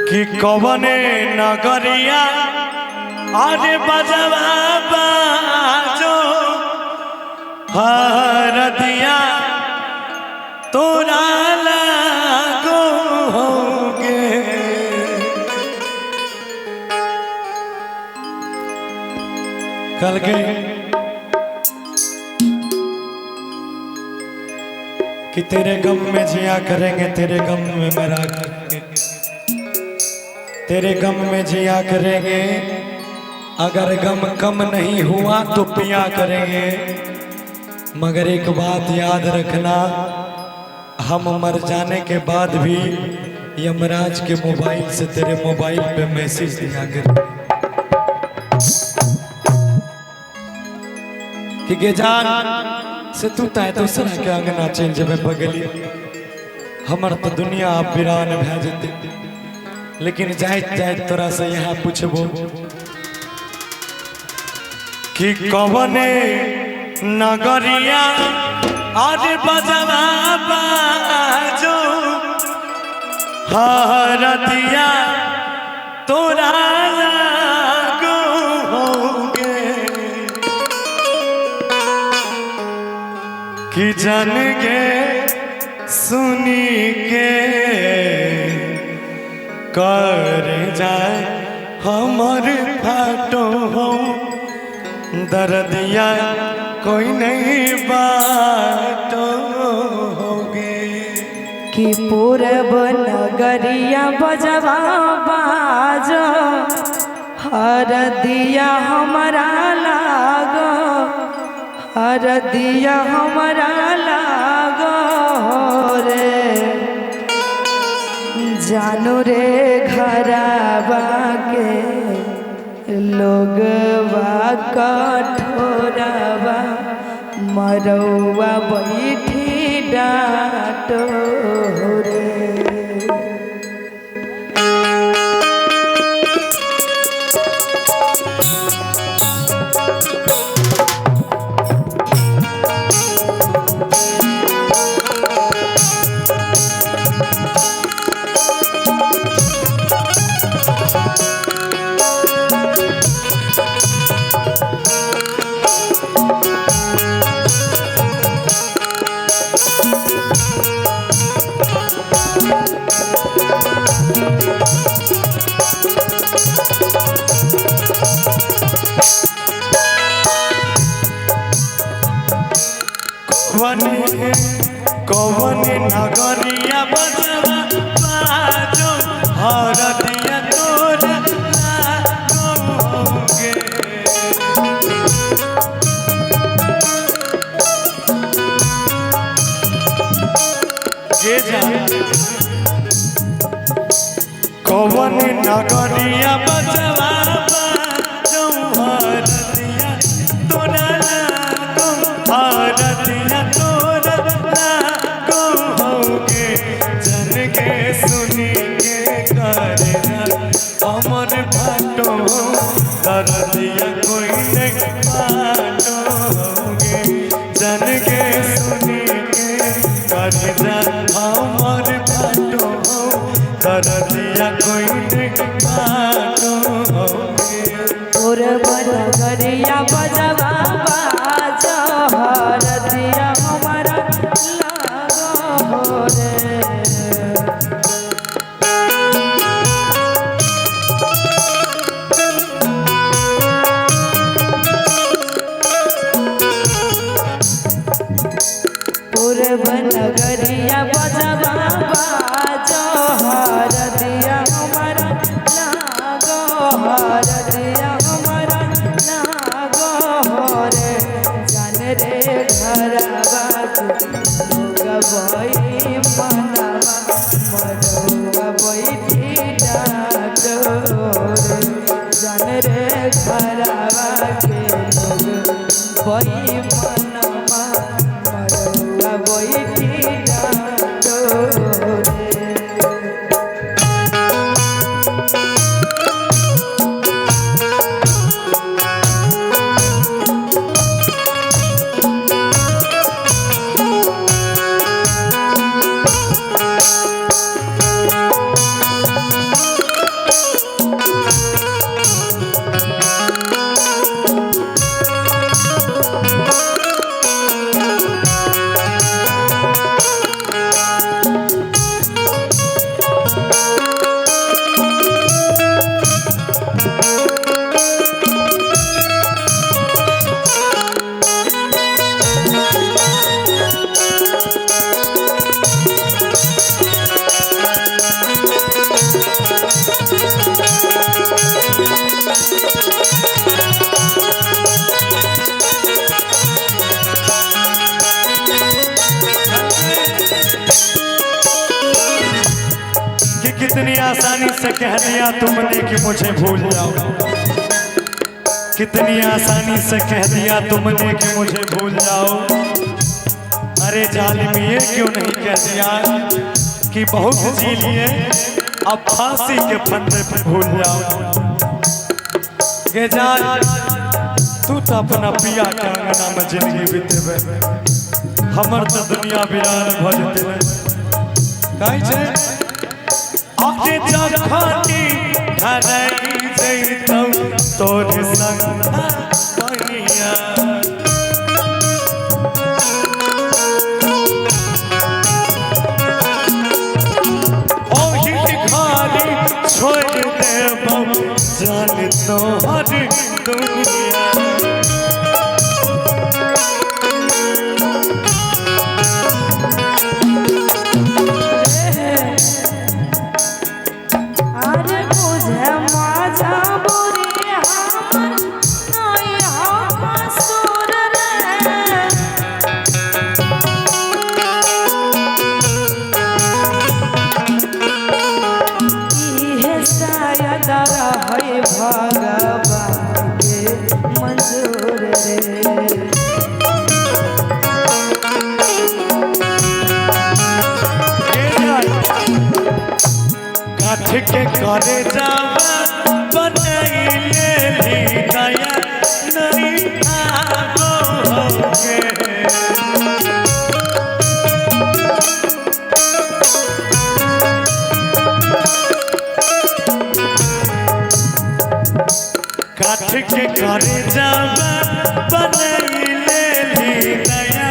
कि कवने नगरिया अरे बजवा बाजो हरदिया तोरा लागो होगे। कल के कि तेरे गम में जिया करेंगे, तेरे गम में मरा करेंगे, तेरे गम में जिया करेंगे। अगर गम कम नहीं हुआ तो पिया करेंगे। मगर एक बात याद रखना, हम मर जाने के बाद भी यमराज के मोबाइल से तेरे मोबाइल पे मैसेज दिया करेंगे कि गेजान से तू तय दूसरा के अंगना चल जब बगली हमर तो दुनिया आप वीरान भे जेते। लेकिन जाइत जाइत तोरा से यहाँ पूछबो कि कवने नगरिया आज बजवा बाजो हरदिया तोरा लागो होगे। कि जन के सुनी के कर जाए हमर फाटो हो दर्दिया कोई नहीं बाटो होगे। कि पूरब नगरिया बजवा बाजो हरदिया हमारा लागो, हरदिया हमारा लागो रे। जानू रे घरवा के लोगवा कठोरवा मरौआ बैठी डाटो रे। कवने नगरिया बजवा बाजो हरदिया तोरा लागो होगे। कवने नगरिया बजवा बाजो हरदिया तोरा लागो, हरदिया तोरा लागो होगे। जन के सुनी के करना अमर फाटो दर्दिया कोई नहीं बाटो होगे। जन के सुनी के करना अमर फाटो दर्दिया कोई नहीं बाटो होगे। पूरब नगरिया बजवा बाजो हरदिया हमारा लागो रे। कि कितनी आसानी से कह दिया तुमने कि मुझे भूल जाओ, कितनी आसानी से कह दिया तुमने कि मुझे भूल जाओ। अरे जालिम ये क्यों नहीं कह दिया कि बहुत जी लिए अब फांसी के फंदे पे भूल जाओ। गे जान तू तो अपना पिया के अंगना में जिंदगी बीतेबे, हमर तो दुनिया वीरान भ जेते। काई छे आके जखानी धरई जइतौ तोर संग कहिया। छोड़ देबौ जान तोहर दुनिया। अरे बुझे मजा बुरी हमर नई हम सुर रे। शायद रहे भगवान के मंजूर रे। काठ के करे जावा बनैले भी दया नहीं आगो होगे। काठ के करे जावा बनैले भी दया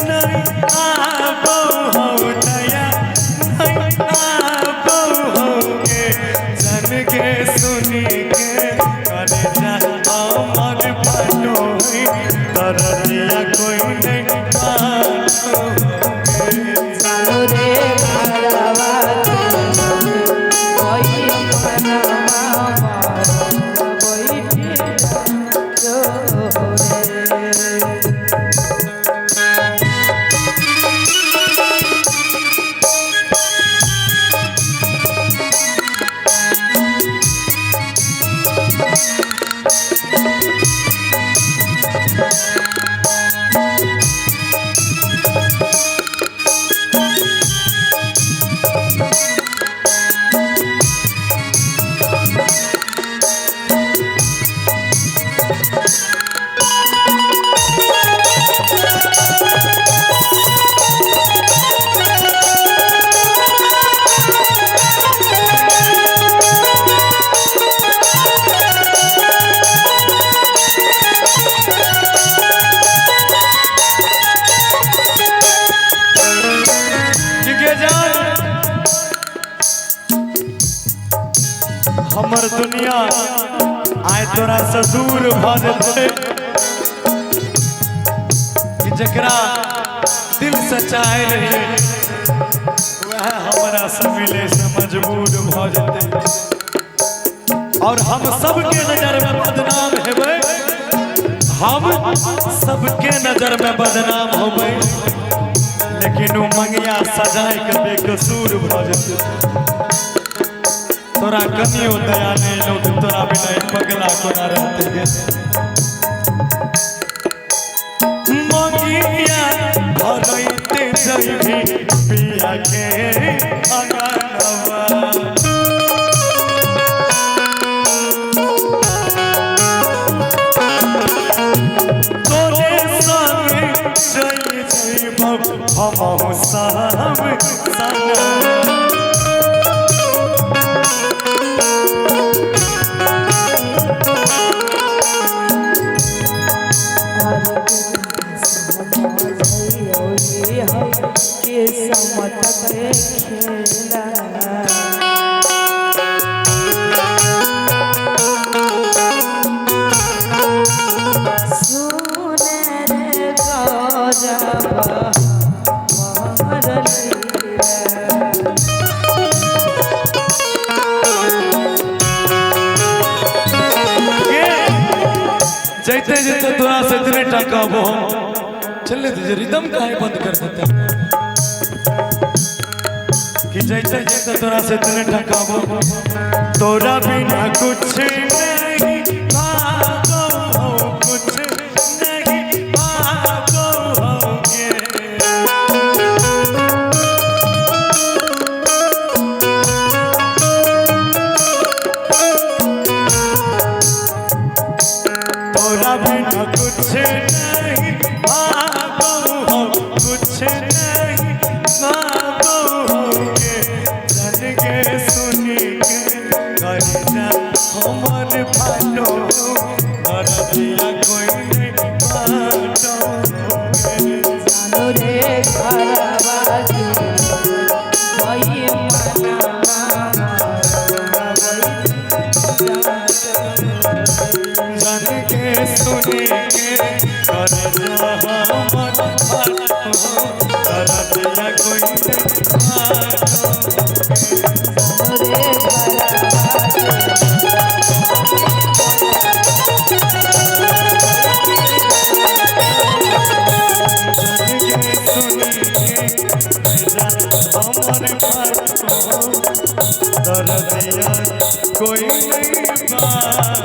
नहीं आगो हो, दया नहीं आगो होगे। जन के सुनी के करे जा अमर पटोई तरदिया कोई नहीं मानोगे। रे भरवा कोई मनवा बैठे हमर दुनिया आए तोरा से दूर भ जेते कि जकरा दिल से चाहे रहे वह हमरा से मिले से मजबूर भ जेते। और हम सबके नजर में बदनाम हेबै, हम सबके नजर में बदनाम होबै, लेकिन वो मंगिया सजाए के बेकसूर भ जेते। तोरा कनियो दया नहीं लो तो तोरा बिना पगला कोना रहते गे। मंगिया भरैते जइभी पिया के अंगनवा। तोरे संग चल जइबौ हमहु सब संग। के समत के खेला सुने रे गौरव जैते जैते तोरा से इतने टका वो चले दीजिए, रिदम काहे बंद कर देते। कि जैसे जैसे तोरा से तने ठकाबो तोरा बिना कुछ नहीं पाबो हो, कुछ नहीं पाबो होगे। तोरा बिना कुछ नहीं पाबो हो, कुछ नहीं पाबो होगे। जन के सुनी के करना हमर फाटो करदिया कोई नहीं बाटो होगे। जानो रे घरवा के कोई मनवा जन के सुनी के करना हमर फाटो करदिया कोई नहीं बाटो रे दर्दिया कोई नहीं बात